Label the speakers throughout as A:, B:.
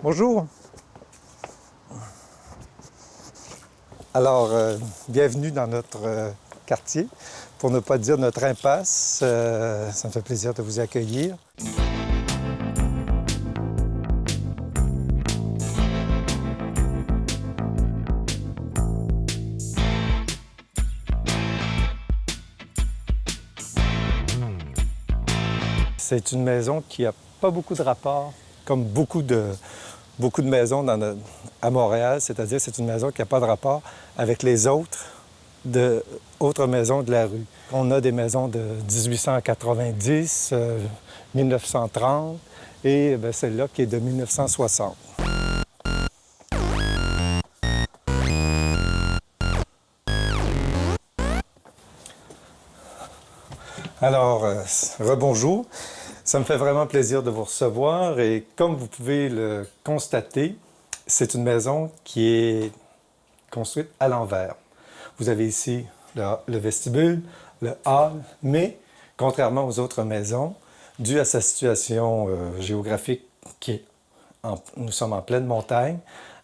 A: Bonjour. Alors, bienvenue dans notre quartier, pour ne pas dire notre impasse. Ça me fait plaisir de vous accueillir. C'est une maison qui n'a pas beaucoup de rapport, comme beaucoup de maisons à Montréal, c'est-à-dire c'est une maison qui n'a pas de rapport avec les autres maisons de la rue. On a des maisons de 1890, 1930 et celle-là qui est de 1960. Alors, rebonjour. Ça me fait vraiment plaisir de vous recevoir et comme vous pouvez le constater, c'est une maison qui est construite à l'envers. Vous avez ici le vestibule, le hall, mais contrairement aux autres maisons, dû à sa situation géographique nous sommes en pleine montagne,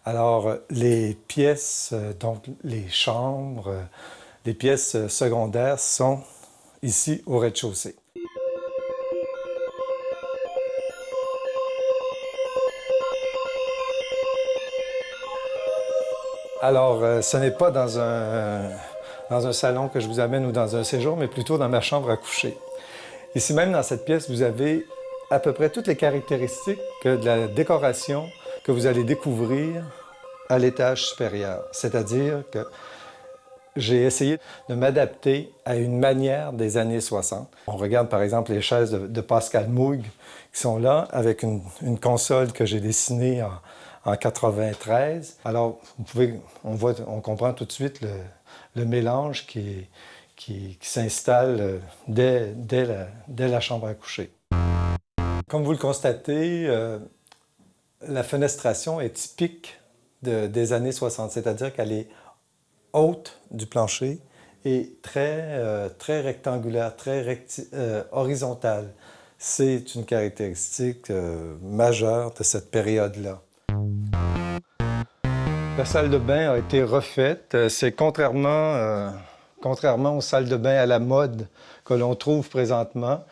A: alors les pièces, donc les chambres, les pièces secondaires sont ici au rez-de-chaussée. Alors, ce n'est pas dans un salon que je vous amène ou dans un séjour, mais plutôt dans ma chambre à coucher. Ici même, dans cette pièce, vous avez à peu près toutes les caractéristiques de la décoration que vous allez découvrir à l'étage supérieur. C'est-à-dire que j'ai essayé de m'adapter à une manière des années 60. On regarde par exemple les chaises de Pascal Moog qui sont là avec une console que j'ai dessinée en 93. Alors, on comprend tout de suite le mélange qui s'installe dès la chambre à coucher. Comme vous le constatez, la fenestration est typique des années 60, c'est-à-dire qu'elle est haute du plancher et très rectangulaire, très horizontale. C'est une caractéristique majeure de cette période-là. La salle de bain a été refaite. C'est contrairement aux salles de bain à la mode que l'on trouve présentement,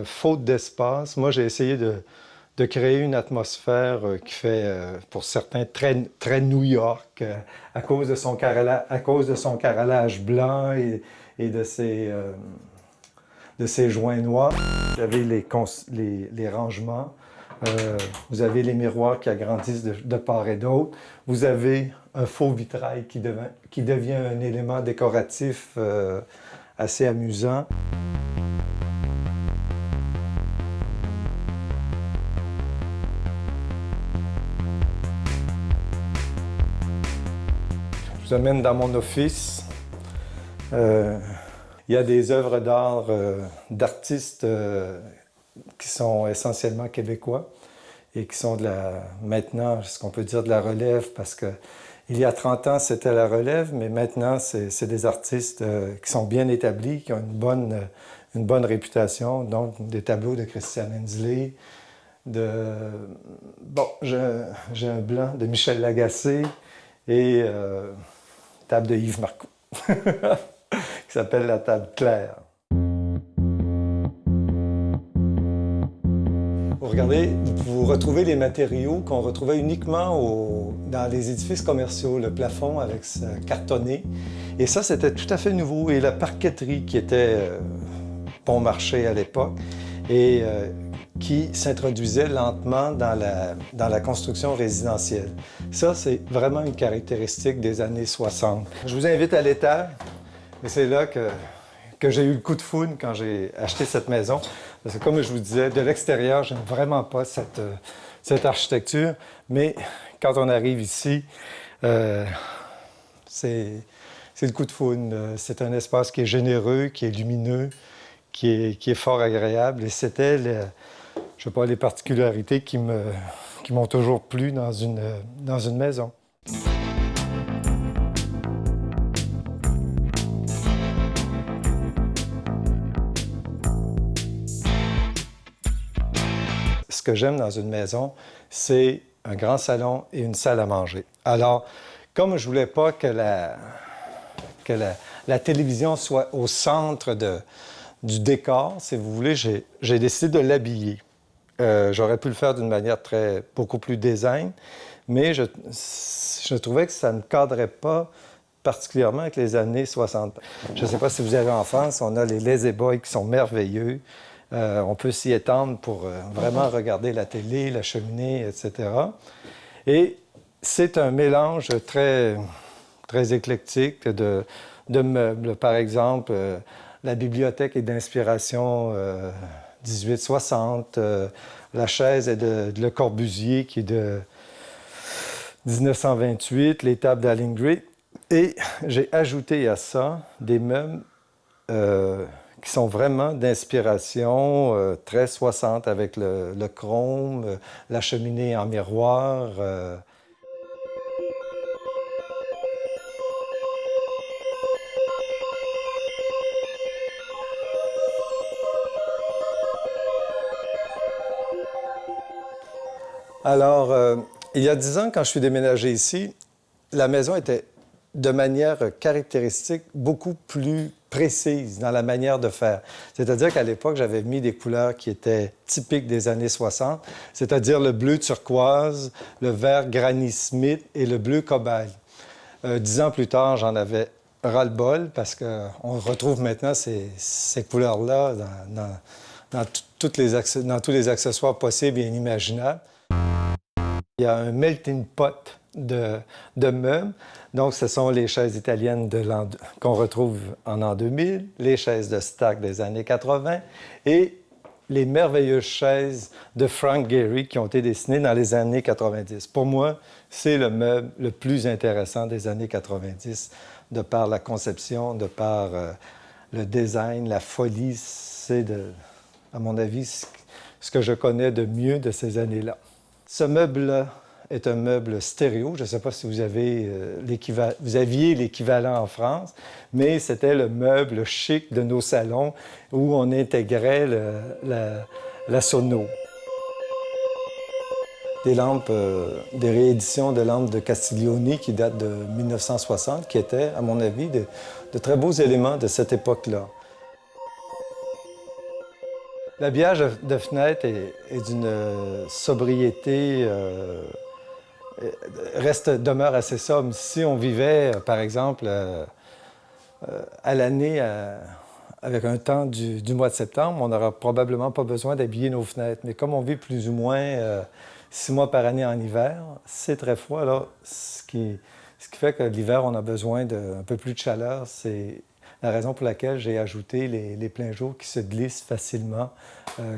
A: faute d'espace. Moi, j'ai essayé de créer une atmosphère qui fait, pour certains, très New York, à cause de son carrelage blanc et de ses joints noirs. Vous avez les rangements. Vous avez les miroirs qui agrandissent de part et d'autre. Vous avez un faux vitrail qui devient un élément décoratif assez amusant. Je vous amène dans mon office. Il y a des œuvres d'art d'artistes qui sont essentiellement québécois et qui sont maintenant, ce qu'on peut dire de la relève, parce que il y a 30 ans, c'était la relève, mais maintenant, c'est des artistes qui sont bien établis, qui ont une bonne réputation, donc des tableaux de Christian Henslee, j'ai un blanc de Michel Lagacé et table de Yves Marcoux, qui s'appelle la table claire. Regardez, vous retrouvez les matériaux qu'on retrouvait uniquement dans les édifices commerciaux, le plafond avec sa cartonné. Et ça, c'était tout à fait nouveau. Et la parqueterie qui était bon marché à l'époque et qui s'introduisait lentement dans la construction résidentielle. Ça, c'est vraiment une caractéristique des années 60. Je vous invite à l'étage, et c'est là que j'ai eu le coup de foudre quand j'ai acheté cette maison. Parce que comme je vous disais, de l'extérieur, je n'aime vraiment pas cette architecture, mais quand on arrive ici, c'est le coup de foudre. C'est un espace qui est généreux, qui est lumineux, qui est fort agréable. Et c'était, je sais pas, les particularités qui m'ont toujours plu dans une maison. Ce que j'aime dans une maison, c'est un grand salon et une salle à manger. Alors, comme je ne voulais pas que la télévision soit au centre du décor, si vous voulez, j'ai décidé de l'habiller. J'aurais pu le faire d'une manière beaucoup plus design, mais je trouvais que ça ne cadrait pas particulièrement avec les années 60. Je ne sais pas si vous avez en France, on a les Lazy Boys qui sont merveilleux. On peut s'y étendre pour vraiment regarder la télé, la cheminée, etc. Et c'est un mélange très, très éclectique de meubles. Par exemple, la bibliothèque est d'inspiration 1860. La chaise est de Le Corbusier, qui est de 1928. Les tables d'Allingray. Et j'ai ajouté à ça des meubles qui sont vraiment d'inspiration très 60, avec le chrome, la cheminée en miroir. Alors, il y a 10 ans, quand je suis déménagé ici, la maison était de manière caractéristique beaucoup plus précise dans la manière de faire. C'est-à-dire qu'à l'époque, j'avais mis des couleurs qui étaient typiques des années 60, c'est-à-dire le bleu turquoise, le vert Granny Smith et le bleu cobaye. 10 ans plus tard, j'en avais ras-le-bol parce qu'on retrouve maintenant ces couleurs-là dans tous les accessoires possibles et inimaginables. Il y a un melting pot de meubles. Donc, ce sont les chaises italiennes qu'on retrouve en l'an 2000, les chaises de Stack des années 80 et les merveilleuses chaises de Frank Gehry qui ont été dessinées dans les années 90. Pour moi, c'est le meuble le plus intéressant des années 90, de par la conception, de par le design, la folie. C'est, à mon avis, ce que je connais de mieux de ces années-là. Ce meuble-là est un meuble stéréo. Je ne sais pas si vous aviez l'équivalent en France, mais c'était le meuble chic de nos salons où on intégrait la sono. Des lampes, des rééditions de lampes de Castiglioni qui datent de 1960, qui étaient, à mon avis, de très beaux éléments de cette époque-là. L'habillage de fenêtre est d'une sobriété, demeure assez sobre. Si on vivait, par exemple, à l'année, avec un temps du mois de septembre, on n'aura probablement pas besoin d'habiller nos fenêtres. Mais comme on vit plus ou moins 6 mois par année en hiver, c'est très froid. Alors, ce qui fait que l'hiver, on a besoin d'un peu plus de chaleur. C'est la raison pour laquelle j'ai ajouté les pleins jours qui se glissent facilement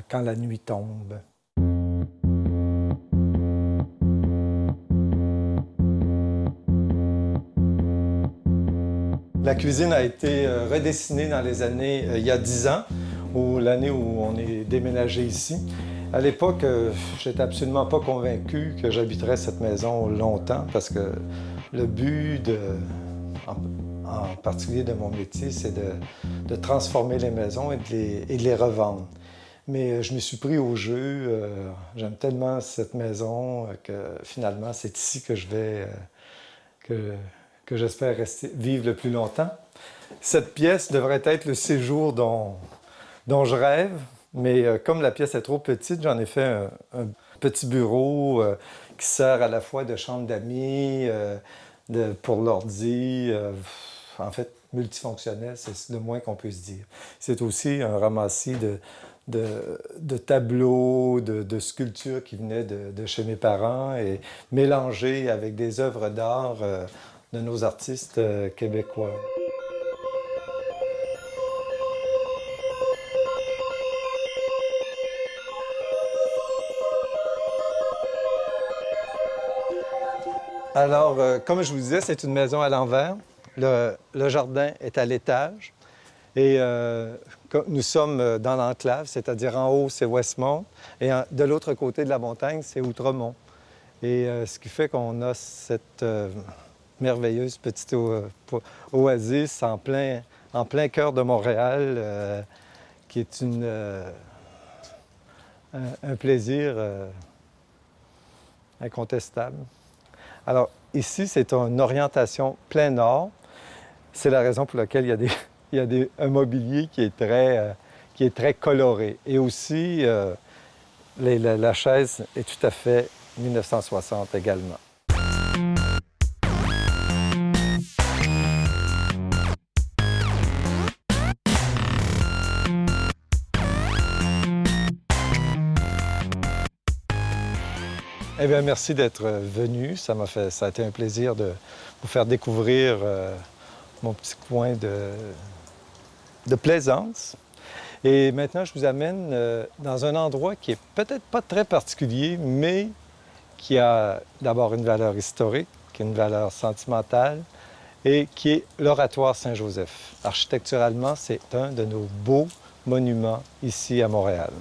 A: quand la nuit tombe. La cuisine a été redessinée dans les années, il y a 10 ans, l'année où on est déménagé ici. À l'époque, je n'étais absolument pas convaincu que j'habiterais cette maison longtemps parce que le but, en particulier de mon métier, c'est de transformer les maisons et de les revendre. Mais je me suis pris au jeu. J'aime tellement cette maison que finalement, c'est ici que je vais... que j'espère vivre le plus longtemps. Cette pièce devrait être le séjour dont je rêve, mais comme la pièce est trop petite, j'en ai fait un petit bureau qui sert à la fois de chambre d'amis, pour l'ordi, en fait multifonctionnel, c'est le moins qu'on peut se dire. C'est aussi un ramassis de tableaux, de sculptures qui venaient de chez mes parents et mélangés avec des œuvres d'art de nos artistes québécois. Alors, comme je vous disais, c'est une maison à l'envers. Le jardin est à l'étage. Et nous sommes dans l'enclave, c'est-à-dire en haut, c'est Westmount. Et de l'autre côté de la montagne, c'est Outremont. Et ce qui fait qu'on a cette merveilleuse petite oasis en plein cœur de Montréal, qui est un plaisir incontestable. Alors ici, c'est une orientation plein nord. C'est la raison pour laquelle il y a un mobilier qui est très coloré. Et aussi, la chaise est tout à fait 1960 également. Eh bien, merci d'être venu. Ça a été un plaisir de vous faire découvrir mon petit coin de plaisance. Et maintenant, je vous amène dans un endroit qui est peut-être pas très particulier, mais qui a d'abord une valeur historique, une valeur sentimentale, et qui est l'Oratoire Saint-Joseph. Architecturalement, c'est un de nos beaux monuments ici à Montréal.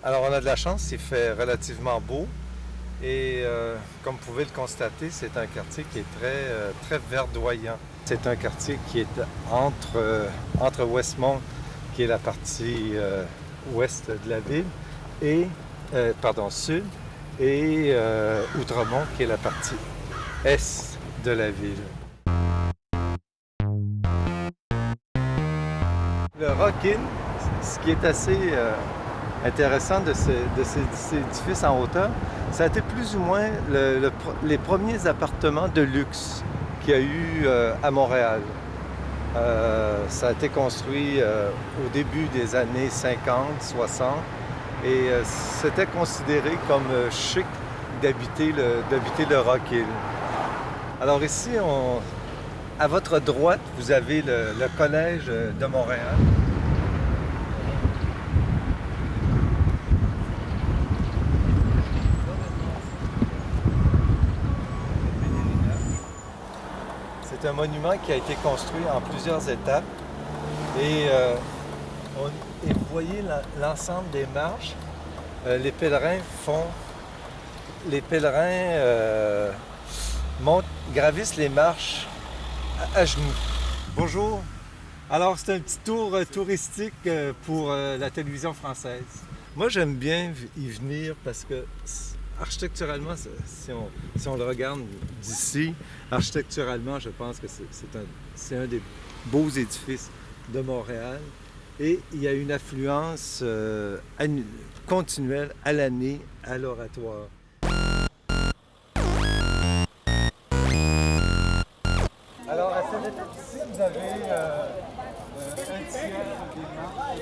A: Alors, on a de la chance, il fait relativement beau et comme vous pouvez le constater, c'est un quartier qui est très verdoyant. C'est un quartier qui est entre Westmount, qui est la partie ouest de la ville, et, sud, et Outremont, qui est la partie est de la ville. Le Rock-In, ce qui est assez intéressant de ces édifices en hauteur, ça a été plus ou moins les premiers appartements de luxe qu'il y a eu à Montréal. Ça a été construit au début des années 50, 60 et c'était considéré comme chic d'habiter le Rock-In. Alors ici, à votre droite, vous avez le Collège de Montréal. C'est un monument qui a été construit en plusieurs étapes et vous voyez l'ensemble des marches. Les pèlerins gravissent les marches à genoux. Bonjour. Alors c'est un petit tour touristique pour la télévision française. Moi j'aime bien y venir parce que architecturalement, si on le regarde d'ici, architecturalement, je pense que c'est un des beaux édifices de Montréal. Et il y a une affluence continuelle à l'année à l'Oratoire. Alors, à cette étape ici, vous avez un tiers des marches.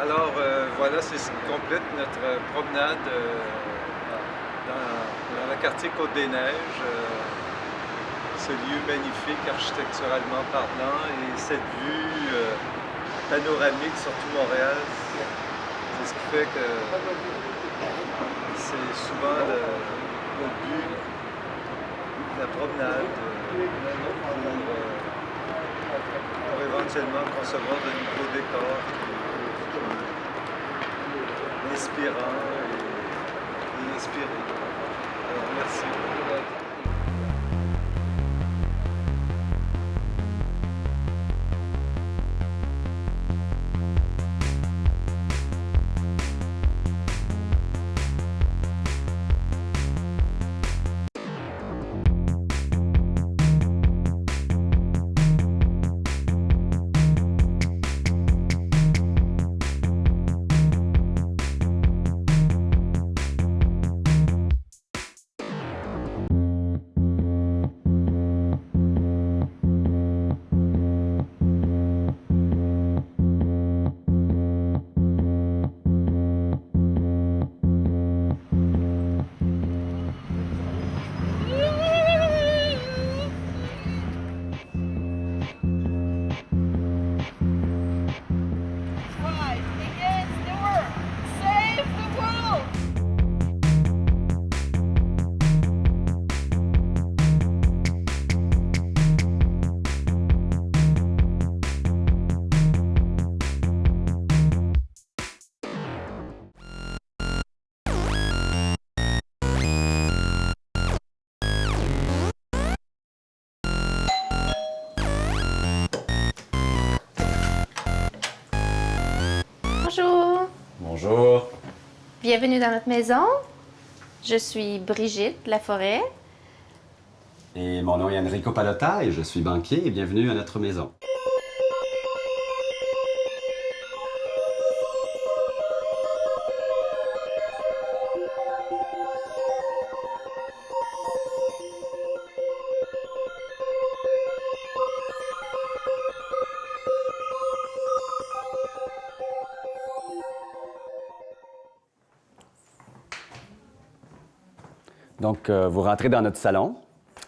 A: Alors voilà, c'est ce qui complète notre promenade dans le quartier Côte-des-Neiges. Ce lieu magnifique architecturalement parlant et cette vue panoramique sur tout Montréal. C'est ce qui fait que c'est souvent le but de la promenade pour éventuellement éventuellement concevoir de nouveaux décors inspirants et inspirés. Alors, merci.
B: Bonjour,
C: Bonjour.
B: bienvenue dans notre maison. Je suis Brigitte Laforêt.
C: Et mon nom est Enrico Pallotta et je suis banquier et bienvenue à notre maison. Donc, vous rentrez dans notre salon.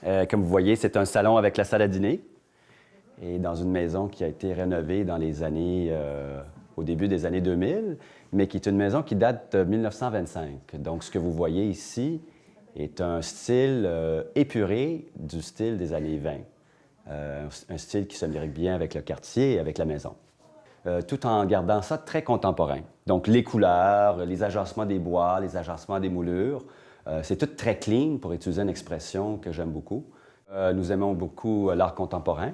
C: Comme vous voyez, c'est un salon avec la salle à dîner et dans une maison qui a été rénovée dans les années, au début des années 2000, mais qui est une maison qui date de 1925. Donc, ce que vous voyez ici est un style épuré du style des années 20. Un style qui se marie bien avec le quartier et avec la maison. Tout en gardant ça très contemporain. Donc, les couleurs, les agencements des bois, les agencements des moulures, c'est tout très clean, pour utiliser une expression que j'aime beaucoup. Nous aimons beaucoup l'art contemporain.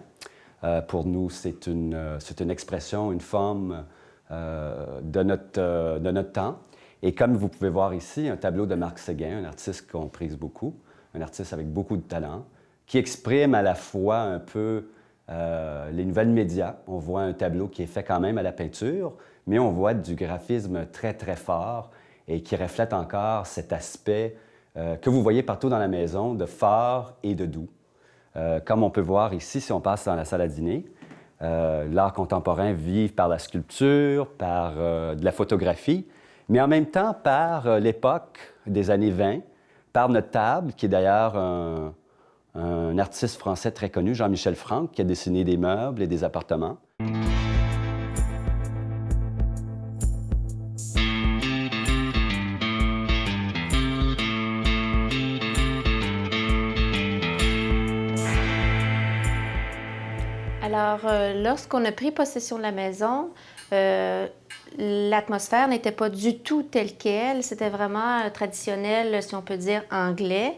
C: Pour nous, c'est une expression, une forme de notre temps. Et comme vous pouvez voir ici, un tableau de Marc Séguin, un artiste qu'on prise beaucoup, un artiste avec beaucoup de talent, qui exprime à la fois un peu les nouvelles médias. On voit un tableau qui est fait quand même à la peinture, mais on voit du graphisme très, très fort et qui reflète encore cet aspect que vous voyez partout dans la maison, de fort et de doux. Comme on peut voir ici, si on passe dans la salle à dîner, l'art contemporain vit par la sculpture, par de la photographie, mais en même temps par l'époque des années 20, par notre table, qui est d'ailleurs un artiste français très connu, Jean-Michel Franck, qui a dessiné des meubles et des appartements.
B: Alors, lorsqu'on a pris possession de la maison, l'atmosphère n'était pas du tout telle qu'elle. C'était vraiment traditionnel, si on peut dire, anglais.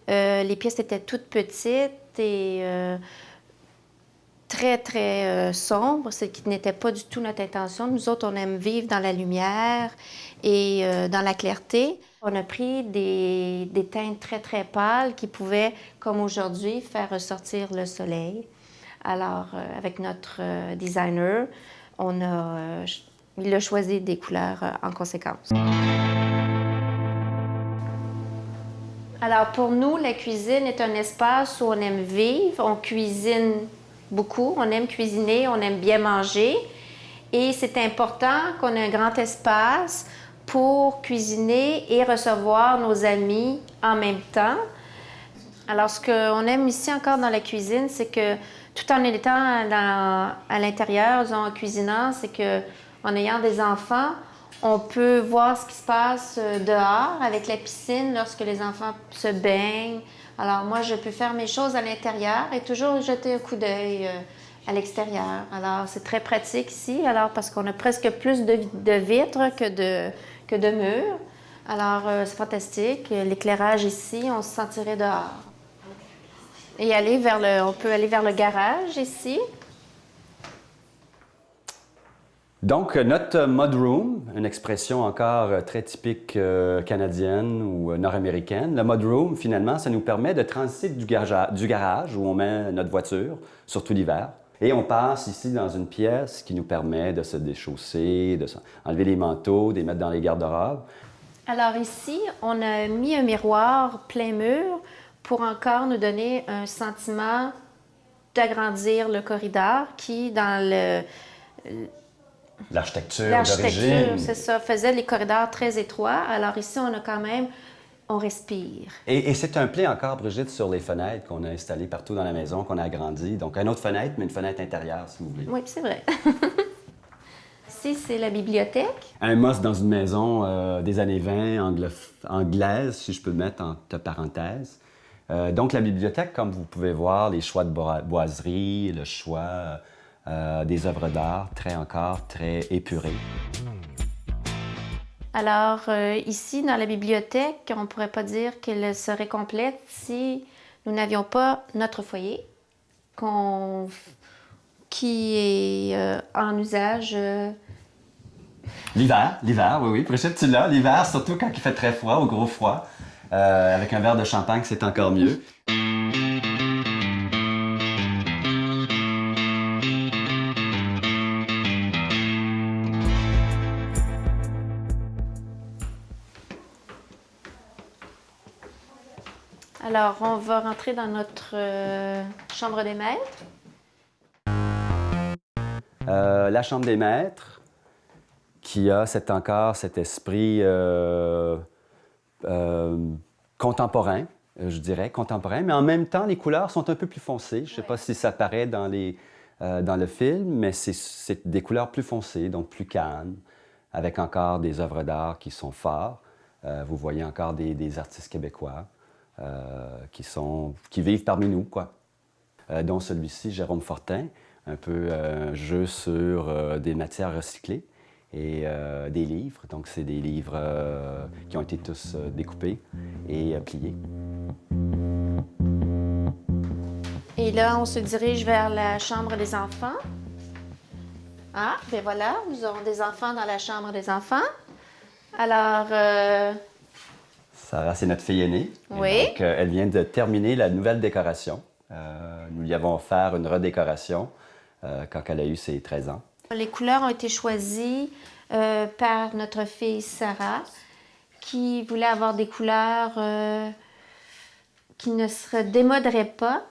B: Les pièces étaient toutes petites et très, très sombres, ce qui n'était pas du tout notre intention. Nous autres, on aime vivre dans la lumière et dans la clarté. On a pris des teintes très, très pâles qui pouvaient, comme aujourd'hui, faire ressortir le soleil. Alors, avec notre designer, il a choisi des couleurs en conséquence. Alors, pour nous, la cuisine est un espace où on aime vivre, on cuisine beaucoup, on aime cuisiner, on aime bien manger. Et c'est important qu'on ait un grand espace pour cuisiner et recevoir nos amis en même temps. Alors, ce qu'on aime ici encore dans la cuisine, c'est que tout en étant à l'intérieur, disons, en cuisinant, c'est qu'en ayant des enfants, on peut voir ce qui se passe dehors avec la piscine lorsque les enfants se baignent. Alors moi, je peux faire mes choses à l'intérieur et toujours jeter un coup d'œil à l'extérieur. Alors, c'est très pratique ici, alors parce qu'on a presque plus de vitres que de murs. Alors, c'est fantastique. L'éclairage ici, on se sentirait dehors. Et on peut aller vers le garage ici.
C: Donc, notre mudroom, une expression encore très typique canadienne ou nord-américaine. Le mudroom, finalement, ça nous permet de transiter du garage où on met notre voiture, surtout l'hiver. Et on passe ici dans une pièce qui nous permet de se déchausser, enlever les manteaux, de les mettre dans les garde-robes.
B: Alors ici, on a mis un miroir plein mur pour encore nous donner un sentiment d'agrandir le corridor qui, dans
C: l'architecture d'origine.
B: C'est ça, faisait les corridors très étroits. Alors ici, on respire.
C: Et c'est un pli encore, Brigitte, sur les fenêtres qu'on a installées partout dans la maison, qu'on a agrandi. Donc, une autre fenêtre, mais une fenêtre intérieure, si vous voulez.
B: Oui, c'est vrai. Ici, c'est la bibliothèque.
C: Un must dans une maison des années 20, anglaise, si je peux le mettre entre parenthèses. Donc, la bibliothèque, comme vous pouvez voir, les choix de boiserie, le choix des œuvres d'art, très épurés.
B: Alors, ici, dans la bibliothèque, on ne pourrait pas dire qu'elle serait complète si nous n'avions pas notre foyer, qui est en usage.
C: L'hiver, oui. Brigitte, tu l'as. L'hiver, surtout quand il fait très froid, au gros froid. Avec un verre de champagne, c'est encore mieux.
B: Alors, on va rentrer dans notre chambre des maîtres.
C: La chambre des maîtres, qui a encore cet esprit contemporain, je dirais, mais en même temps, les couleurs sont un peu plus foncées. Je ne sais pas si ça paraît dans le film, mais c'est des couleurs plus foncées, donc plus calmes, avec encore des œuvres d'art qui sont fortes. Vous voyez encore des artistes québécois qui vivent parmi nous, quoi. Dont celui-ci, Jérôme Fortin, un peu un jeu sur des matières recyclées et des livres. Donc, c'est des livres qui ont été tous découpés et pliés.
B: Et là, on se dirige vers la chambre des enfants. Ah, ben voilà, nous avons des enfants dans la chambre des enfants. Alors...
C: Sarah, c'est notre fille aînée.
B: Oui.
C: Donc, elle vient de terminer la nouvelle décoration. Nous lui avons offert une redécoration quand elle a eu ses 13 ans.
B: Les couleurs ont été choisies par notre fille Sarah, qui voulait avoir des couleurs qui ne se démoderaient pas.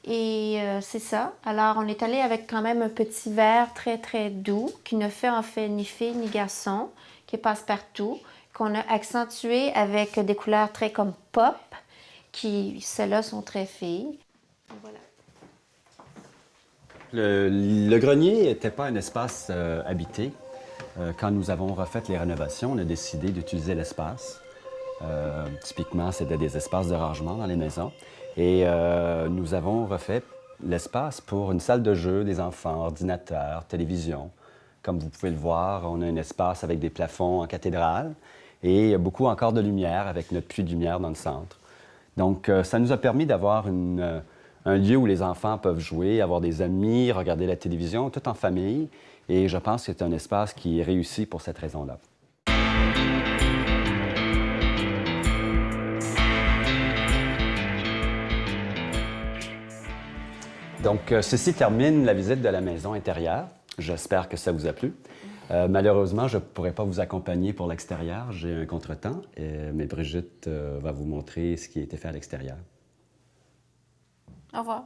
B: Et c'est ça. Alors, on est allé avec quand même un petit vert très doux, qui ne fait en fait ni fille ni garçon, qui passe partout, qu'on a accentué avec des couleurs très comme pop, qui, celles-là, sont très filles. Voilà.
C: Le grenier n'était pas un espace habité. Quand nous avons refait les rénovations, on a décidé d'utiliser l'espace. Typiquement, c'était des espaces de rangement dans les maisons. Et nous avons refait l'espace pour une salle de jeu, des enfants, ordinateur, télévision. Comme vous pouvez le voir, on a un espace avec des plafonds en cathédrale et beaucoup encore de lumière avec notre puits de lumière dans le centre. Donc, ça nous a permis d'avoir un lieu où les enfants peuvent jouer, avoir des amis, regarder la télévision, tout en famille. Et je pense que c'est un espace qui est réussi pour cette raison-là. Donc, ceci termine la visite de la maison intérieure. J'espère que ça vous a plu. Malheureusement, je ne pourrai pas vous accompagner pour l'extérieur. J'ai un contretemps, mais Brigitte va vous montrer ce qui a été fait à l'extérieur.
B: Au revoir.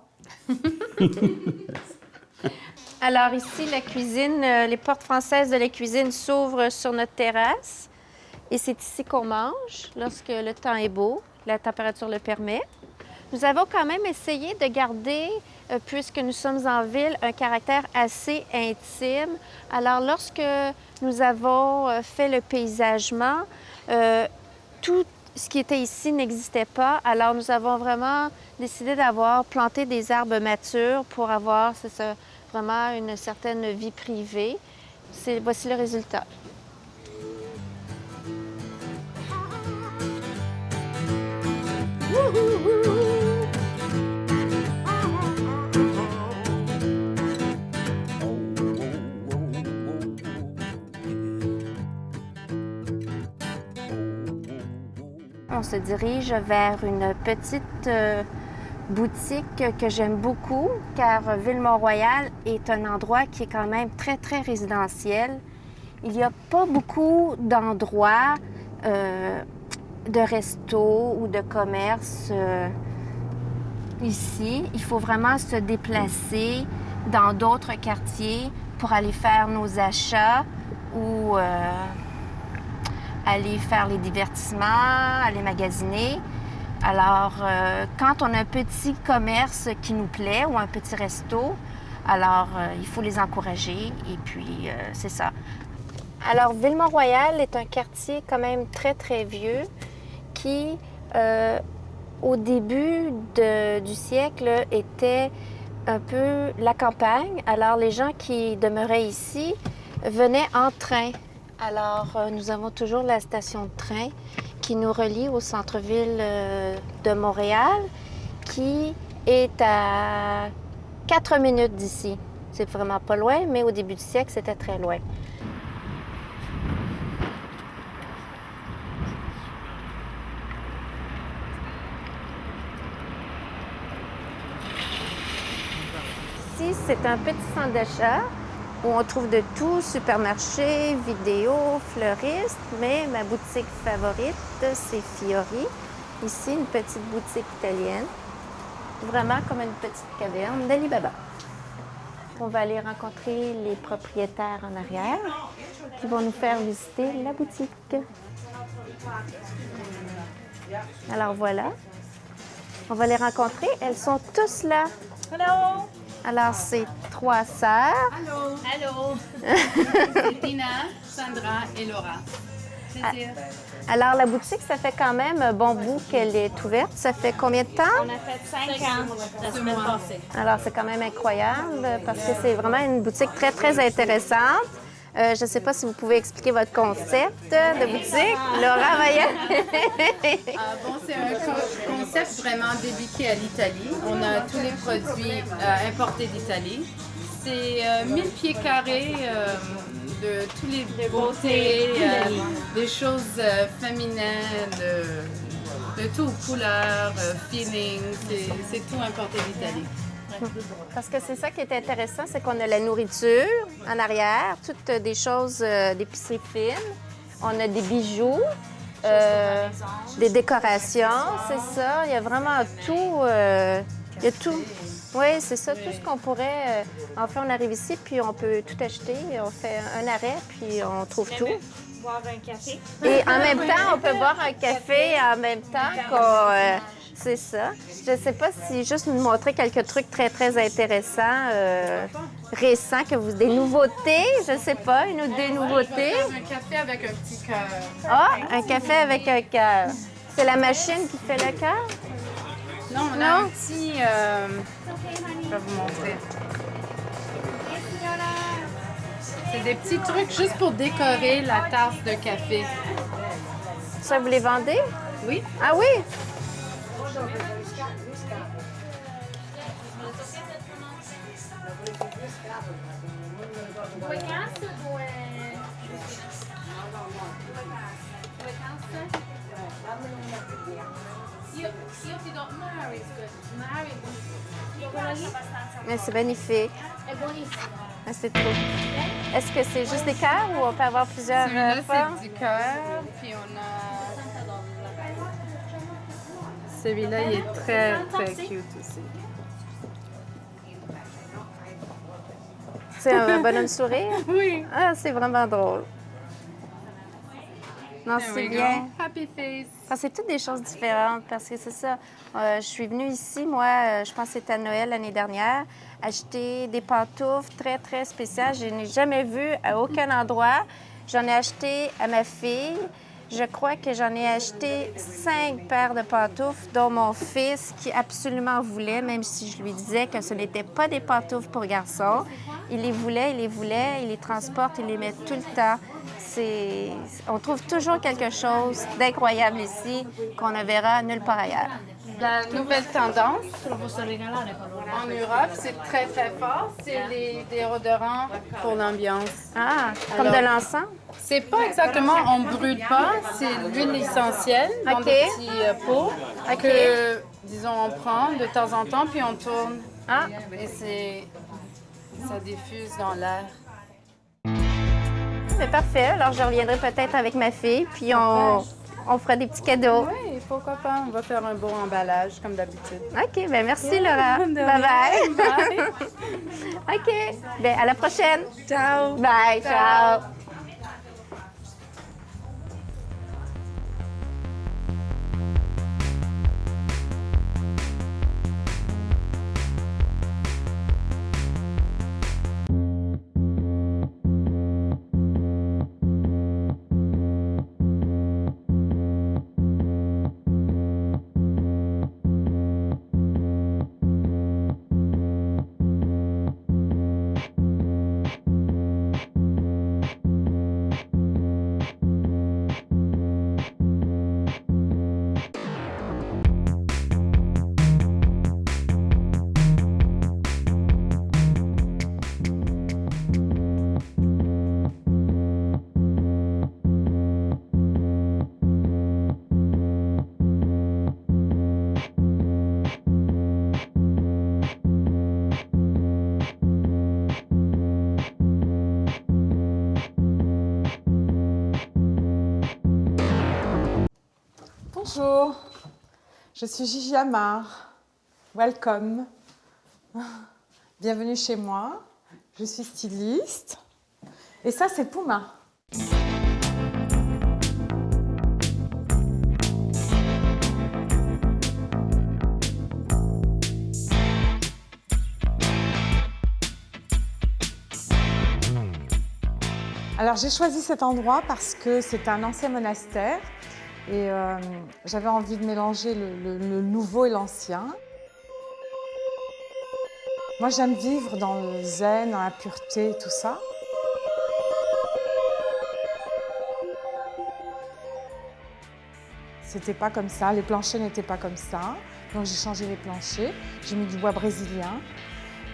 B: Alors ici, la cuisine, les portes françaises de la cuisine s'ouvrent sur notre terrasse. Et c'est ici qu'on mange lorsque le temps est beau, la température le permet. Nous avons quand même essayé de garder, puisque nous sommes en ville, un caractère assez intime. Alors, lorsque nous avons fait le paysagement, tout ce qui était ici n'existait pas. Alors, nous avons vraiment décidé d'avoir planté des arbres matures pour avoir, c'est ça, vraiment une certaine vie privée. Voici le résultat. On se dirige vers une petite boutique que j'aime beaucoup, car Ville-Mont-Royal est un endroit qui est quand même très, très résidentiel. Il n'y a pas beaucoup d'endroits de resto ou de commerce ici. Il faut vraiment se déplacer dans d'autres quartiers pour aller faire nos achats ou aller faire les divertissements, aller magasiner. Alors, quand on a un petit commerce qui nous plaît ou un petit resto, alors il faut les encourager et puis c'est ça. Alors, Ville-Mont-Royal est un quartier quand même très, très vieux qui, au début du siècle, était un peu la campagne. Alors, les gens qui demeuraient ici venaient en train. Alors, nous avons toujours la station de train qui nous relie au centre-ville de Montréal, qui est à 4 minutes d'ici. C'est vraiment pas loin, mais au début du siècle, c'était très loin. Ici, c'est un petit centre d'achat où on trouve de tout, supermarché, vidéo, fleuriste, mais ma boutique favorite, c'est Fiori. Ici, une petite boutique italienne, vraiment comme une petite caverne d'Alibaba. On va aller rencontrer les propriétaires en arrière qui vont nous faire visiter la boutique. Alors voilà, on va les rencontrer. Elles sont tous là.
D: Hello!
B: Alors, c'est 3 sœurs.
D: Allô! Allô! C'est Tina, Sandra et Laura. Plaisir.
B: Alors, la boutique, ça fait quand même un bon bout qu'elle est ouverte. Ça fait combien de temps?
D: On a fait 5 ans la semaine passée.
B: Alors, c'est quand même incroyable parce que c'est vraiment une boutique très, très intéressante. Je ne sais pas si vous pouvez expliquer votre concept de boutique. Laura, voyez.
D: Bon, c'est un concept vraiment dédié à l'Italie. On a tous les produits importés d'Italie. C'est 1000 pieds carrés de tous les beautés, des choses féminines, de tout, couleurs, feeling. C'est tout importé d'Italie.
B: Parce que c'est ça qui est intéressant, c'est qu'on a la nourriture en arrière, toutes des choses d'épicerie fine. On a des bijoux, des décorations, c'est ça. Il y a vraiment tout. Il y a tout. Oui, c'est ça, tout ce qu'on pourrait. En fait, on arrive ici, puis on peut tout acheter. On fait un arrêt, puis on trouve tout.
D: Boire un café.
B: Et en même temps, on peut boire un café en même temps qu'on. C'est ça. Je ne sais pas si juste nous montrer quelques trucs très, très intéressants, récents, des nouveautés, je ne sais pas, une ou deux nouveautés.
D: Un café avec un petit cœur.
B: Ah, un café avec un cœur. C'est la machine qui fait le cœur?
D: Non, on a un petit... je vais vous montrer. C'est des petits trucs juste pour décorer la tasse de café.
B: Ça, vous les vendez?
D: Oui.
B: Ah oui? Mais c'est magnifique. Ah, c'est trop. Est-ce que c'est juste des cœurs ou on peut avoir plusieurs
D: Celui-là,
B: formes?
D: c'est du cœur, puis on a... Celui-là, il est très, très cute aussi.
B: C'est un bonhomme sourire?
D: Oui.
B: Ah, c'est vraiment drôle. Non,
D: There
B: c'est
D: we
B: bien.
D: go. Happy face.
B: Parce que c'est toutes des choses différentes, parce que c'est ça. Je suis venue ici, moi, je pense que c'était à Noël l'année dernière, acheter des pantoufles très, très spéciales. Je n'ai jamais vu à aucun endroit. J'en ai acheté à ma fille. Je crois que j'en ai acheté 5 paires de pantoufles, dont mon fils qui absolument voulait, même si je lui disais que ce n'étaient pas des pantoufles pour garçons. Il les voulait, il les transporte, il les met tout le temps. On trouve toujours quelque chose d'incroyable ici qu'on ne verra nulle part ailleurs.
D: La nouvelle tendance en Europe, c'est très très fort, c'est les déodorants pour l'ambiance.
B: Ah, comme
D: Alors,
B: de l'encens?
D: C'est pas exactement, on brûle pas, c'est l'huile essentielle dans
B: OK.
D: des petits pots que, disons, on prend de temps en temps puis on tourne.
B: Ah,
D: Et ça diffuse dans l'air.
B: c'est parfait. Alors, je reviendrai peut-être avec ma fille, puis on fera des petits cadeaux.
D: Oui, pourquoi pas, on va faire un beau emballage comme d'habitude.
B: OK, bien merci Laura. Bye-bye.
D: Bye.
B: OK, bien à la prochaine.
D: Ciao.
B: Bye, ciao.
E: Bonjour, je suis Gigi Amar. Welcome. Bienvenue chez moi. Je suis styliste. Et ça, c'est Puma. Alors, j'ai choisi cet endroit parce que c'est un ancien monastère. Et j'avais envie de mélanger le nouveau et l'ancien. Moi, j'aime vivre dans le zen, dans la pureté, tout ça. C'était pas comme ça, les planchers n'étaient pas comme ça. Donc j'ai changé les planchers, j'ai mis du bois brésilien.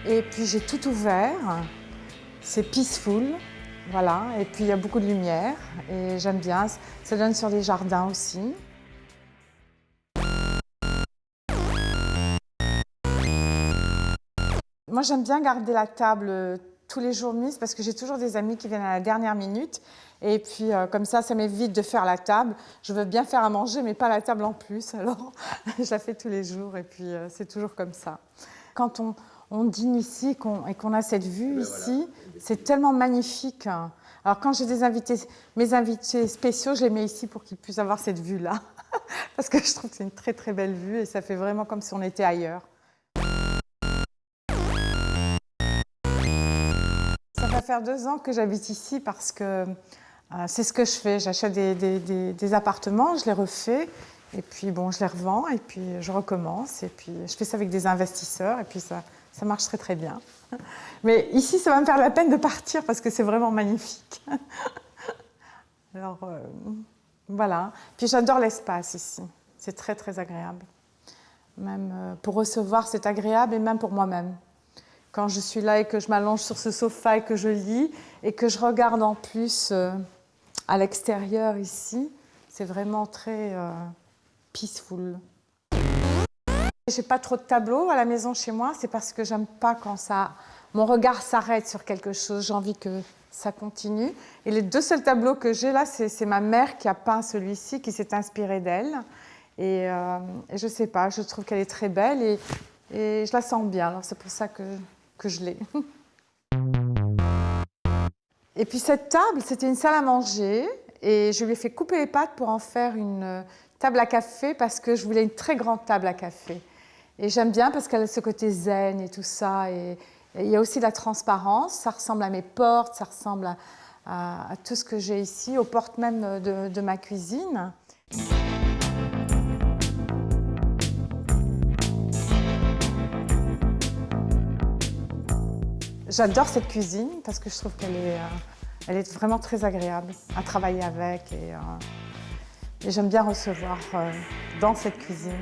E: Et puis j'ai tout ouvert. C'est peaceful. Voilà, et puis il y a beaucoup de lumière et j'aime bien, ça donne sur les jardins aussi. Moi j'aime bien garder la table tous les jours mise parce que j'ai toujours des amis qui viennent à la dernière minute et puis comme ça m'évite de faire la table. Je veux bien faire à manger mais pas la table en plus, alors je la fais tous les jours et puis c'est toujours comme ça. Quand on dîne ici et qu'on a cette vue ici, c'est tellement magnifique. Alors quand j'ai mes invités spéciaux, je les mets ici pour qu'ils puissent avoir cette vue-là. Parce que je trouve que c'est une très très belle vue et ça fait vraiment comme si on était ailleurs. Ça va faire 2 ans que j'habite ici parce que c'est ce que je fais. J'achète des appartements, je les refais. Et puis bon, je les revends et puis je recommence. Et puis je fais ça avec des investisseurs et puis ça marche très très bien. Mais ici, ça va me faire la peine de partir parce que c'est vraiment magnifique. Alors voilà. Puis j'adore l'espace ici. C'est très très agréable. Même pour recevoir, c'est agréable et même pour moi-même. Quand je suis là et que je m'allonge sur ce sofa et que je lis et que je regarde en plus à l'extérieur ici, c'est vraiment très peaceful. J'ai pas trop de tableaux à la maison chez moi, c'est parce que j'aime pas quand mon regard s'arrête sur quelque chose, j'ai envie que ça continue. Et les 2 seuls tableaux que j'ai là, c'est ma mère qui a peint celui-ci, qui s'est inspirée d'elle. Et je sais pas, je trouve qu'elle est très belle et je la sens bien, alors c'est pour ça que je l'ai. Et puis cette table, c'était une salle à manger et je lui ai fait couper les pattes pour en faire une table à café parce que je voulais une très grande table à café. Et j'aime bien parce qu'elle a ce côté zen et tout ça. Et il y a aussi de la transparence, ça ressemble à mes portes, ça ressemble à tout ce que j'ai ici, aux portes même de ma cuisine. J'adore cette cuisine parce que je trouve qu'elle est vraiment très agréable à travailler avec et j'aime bien recevoir dans cette cuisine.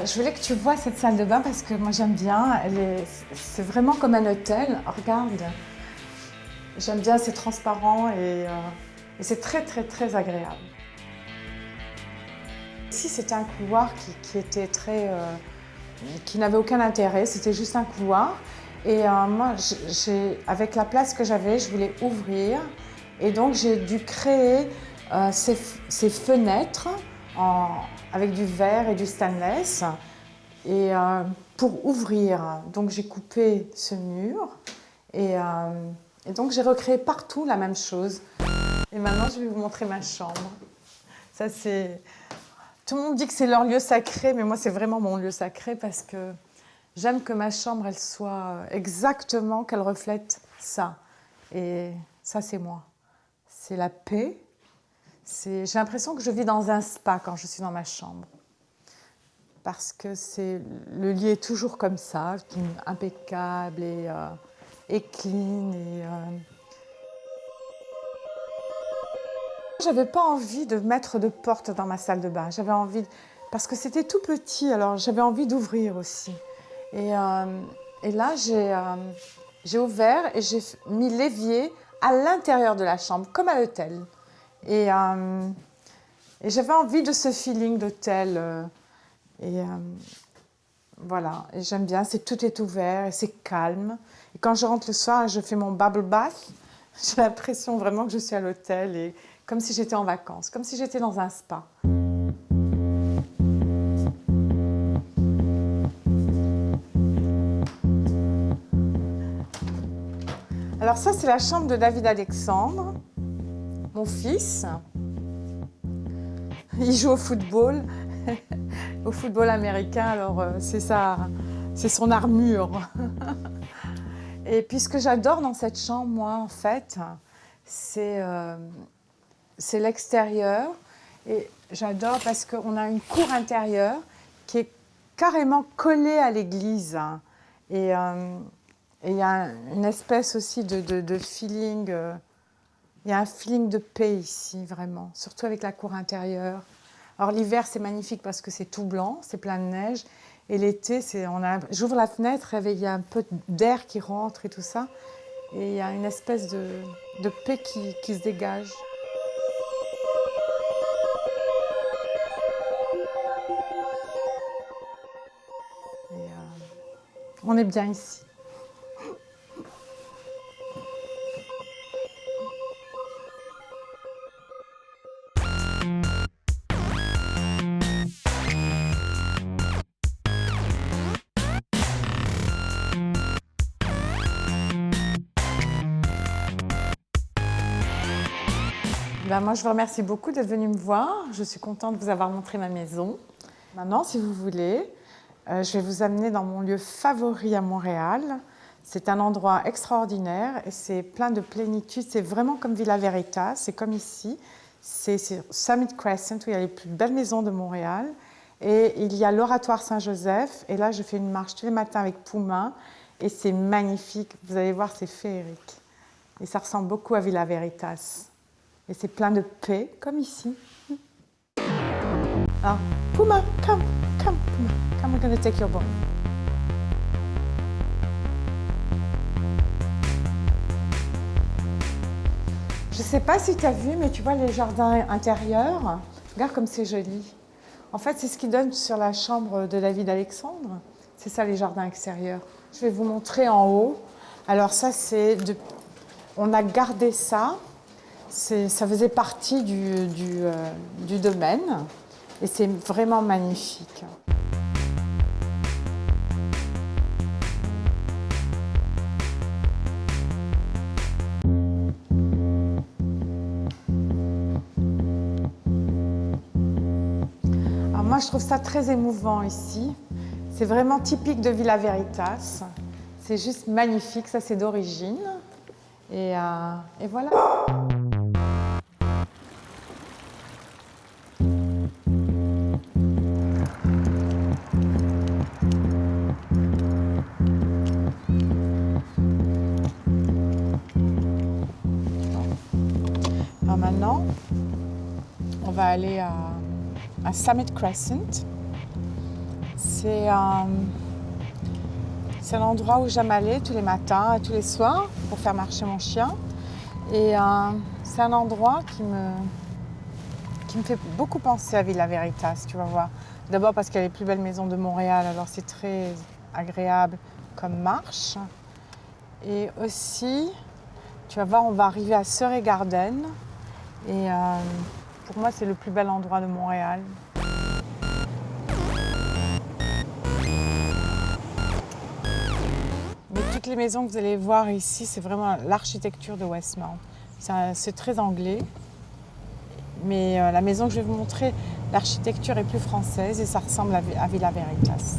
E: Je voulais que tu vois cette salle de bain parce que moi j'aime bien. C'est vraiment comme un hôtel. Regarde, j'aime bien, c'est transparent et c'est très très très agréable. Ici c'était un couloir qui était qui n'avait aucun intérêt, c'était juste un couloir. Et moi, avec la place que j'avais, je voulais ouvrir. Et donc j'ai dû créer ces fenêtres avec du verre et du stainless et pour ouvrir. Donc j'ai coupé ce mur et donc j'ai recréé partout la même chose. Et maintenant je vais vous montrer ma chambre. Ça c'est... Tout le monde dit que c'est leur lieu sacré, mais moi c'est vraiment mon lieu sacré parce que j'aime que ma chambre elle soit exactement, qu'elle reflète ça. Et ça c'est moi. C'est la paix. J'ai l'impression que je vis dans un spa quand je suis dans ma chambre. Parce que le lit est toujours comme ça, impeccable et clean. J'avais pas envie de mettre de porte dans ma salle de bain. J'avais envie, parce que c'était tout petit, alors j'avais envie d'ouvrir aussi. Et là, j'ai ouvert et j'ai mis l'évier à l'intérieur de la chambre, comme à l'hôtel. Et j'avais envie de ce feeling d'hôtel. Voilà, et j'aime bien, tout est ouvert et c'est calme. Et quand je rentre le soir, je fais mon bubble bath. J'ai l'impression vraiment que je suis à l'hôtel, et comme si j'étais en vacances, comme si j'étais dans un spa. Alors ça, c'est la chambre de David Alexandre, mon fils. Il joue au football américain, alors c'est son armure. Et puis ce que j'adore dans cette chambre, moi, en fait, c'est l'extérieur. Et j'adore parce qu'on a une cour intérieure qui est carrément collée à l'église. Et il y a une espèce aussi de feeling, il y a un feeling de paix ici, vraiment, surtout avec la cour intérieure. Alors l'hiver, c'est magnifique parce que c'est tout blanc, c'est plein de neige. Et l'été, j'ouvre la fenêtre et il y a un peu d'air qui rentre et tout ça. Et il y a une espèce de paix qui se dégage. Et on est bien ici. Moi, je vous remercie beaucoup d'être venu me voir. Je suis contente de vous avoir montré ma maison. Maintenant, si vous voulez, je vais vous amener dans mon lieu favori à Montréal. C'est un endroit extraordinaire et c'est plein de plénitude. C'est vraiment comme Villa Veritas, c'est comme ici. C'est sur Summit Crescent où il y a les plus belles maisons de Montréal. Et il y a l'Oratoire Saint-Joseph. Et là, je fais une marche tous les matins avec Pouma. Et c'est magnifique. Vous allez voir, c'est féerique. Et ça ressemble beaucoup à Villa Veritas. Et c'est plein de paix, comme ici. Alors, Pouma, come, Pouma. Come, we're going to take your ball. Je ne sais pas si tu as vu, mais tu vois les jardins intérieurs. Regarde comme c'est joli. En fait, c'est ce qui donne sur la chambre de David Alexandre. C'est ça, les jardins extérieurs. Je vais vous montrer en haut. Alors ça, on a gardé ça. Ça faisait partie du domaine et c'est vraiment magnifique. Alors moi, je trouve ça très émouvant ici. C'est vraiment typique de Villa Veritas. C'est juste magnifique, ça c'est d'origine. Et voilà. Alors maintenant, on va aller à Summit Crescent. C'est un endroit où j'aime aller tous les matins et tous les soirs pour faire marcher mon chien. Et c'est un endroit qui me fait beaucoup penser à Villa Veritas, tu vas voir. D'abord parce qu'il y a les plus belles maisons de Montréal, alors c'est très agréable comme marche. Et aussi, tu vas voir, on va arriver à Surrey Garden. Et pour moi, c'est le plus bel endroit de Montréal. Mais toutes les maisons que vous allez voir ici, c'est vraiment l'architecture de Westmount. C'est très anglais. Mais la maison que je vais vous montrer, l'architecture est plus française et ça ressemble à Villa Veritas.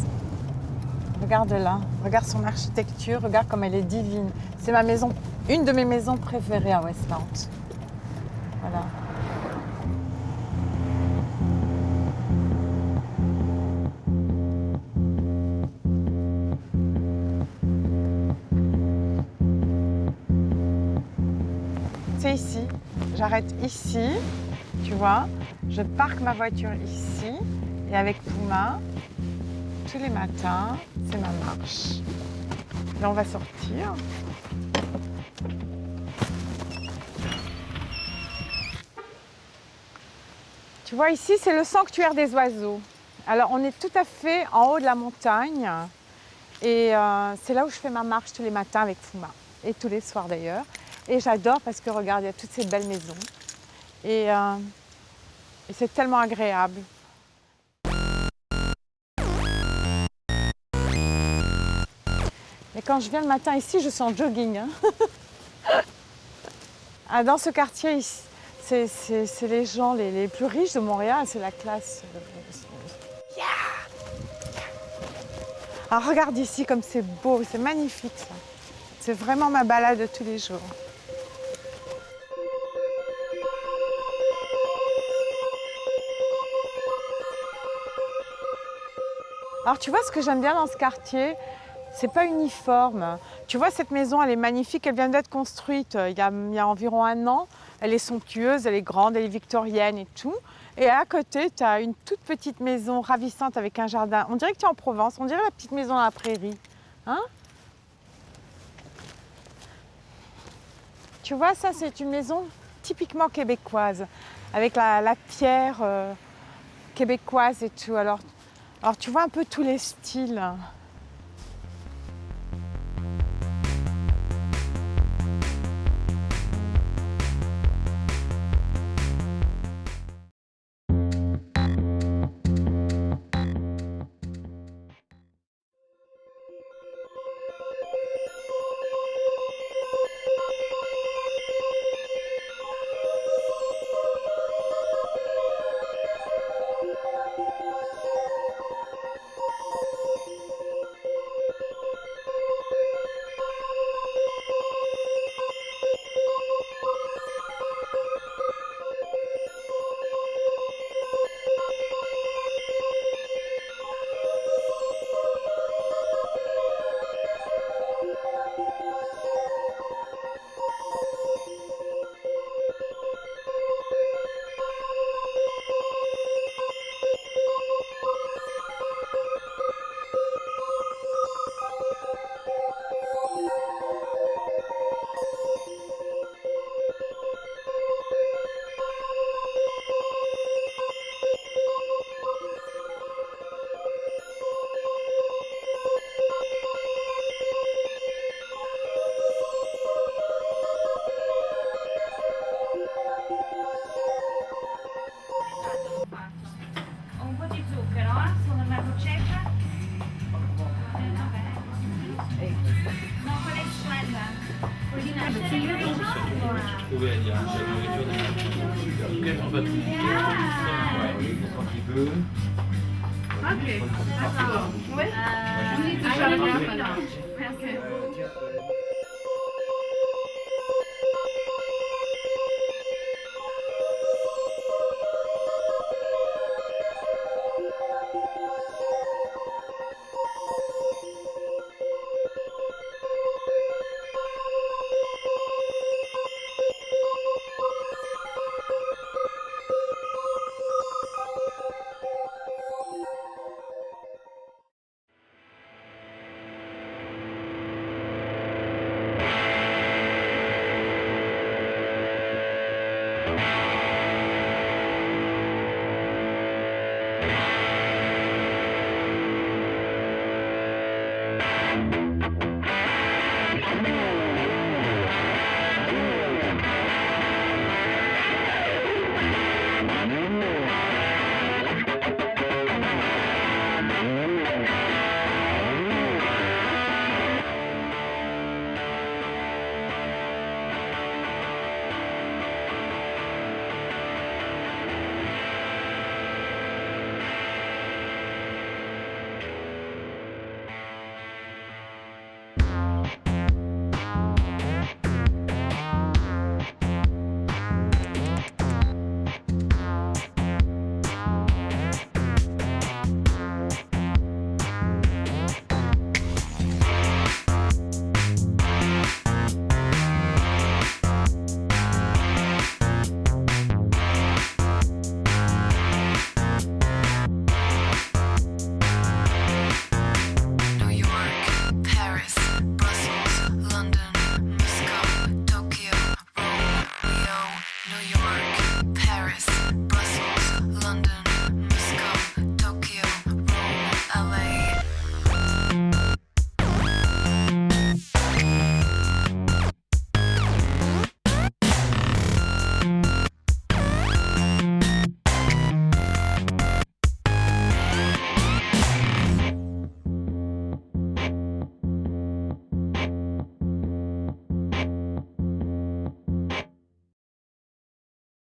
E: Regarde là, regarde son architecture, regarde comme elle est divine. C'est ma maison, une de mes maisons préférées à Westmount. Voilà. C'est ici, j'arrête ici, tu vois, je parque ma voiture ici et avec Puma, tous les matins, c'est ma marche. Là, on va sortir. Tu vois, ici, c'est le sanctuaire des oiseaux. Alors, on est tout à fait en haut de la montagne et c'est là où je fais ma marche tous les matins avec Puma et tous les soirs d'ailleurs. Et j'adore parce que regarde, il y a toutes ces belles maisons et c'est tellement agréable. Et quand je viens le matin ici, je suis en jogging. Hein. Dans ce quartier ici, c'est les gens les plus riches de Montréal, c'est la classe. Yeah. Alors regarde ici comme c'est beau, c'est magnifique ça. C'est vraiment ma balade de tous les jours. Alors tu vois ce que j'aime bien dans ce quartier, c'est pas uniforme. Tu vois cette maison, elle est magnifique, elle vient d'être construite il y a environ 1 an. Elle est somptueuse, elle est grande, elle est victorienne et tout. Et à côté, tu as une toute petite maison ravissante avec un jardin. On dirait que tu es en Provence, on dirait la petite maison dans la prairie. Hein? Tu vois, ça c'est une maison typiquement québécoise, avec la pierre québécoise et tout. Alors tu vois un peu tous les styles.
F: Un po' di zucchero, sono una ricetta. No, quella è quella.
G: Trouvé il y a un jour de la un petit peu.
D: OK, d'accord. Oui? Je need to shut it down now. OK.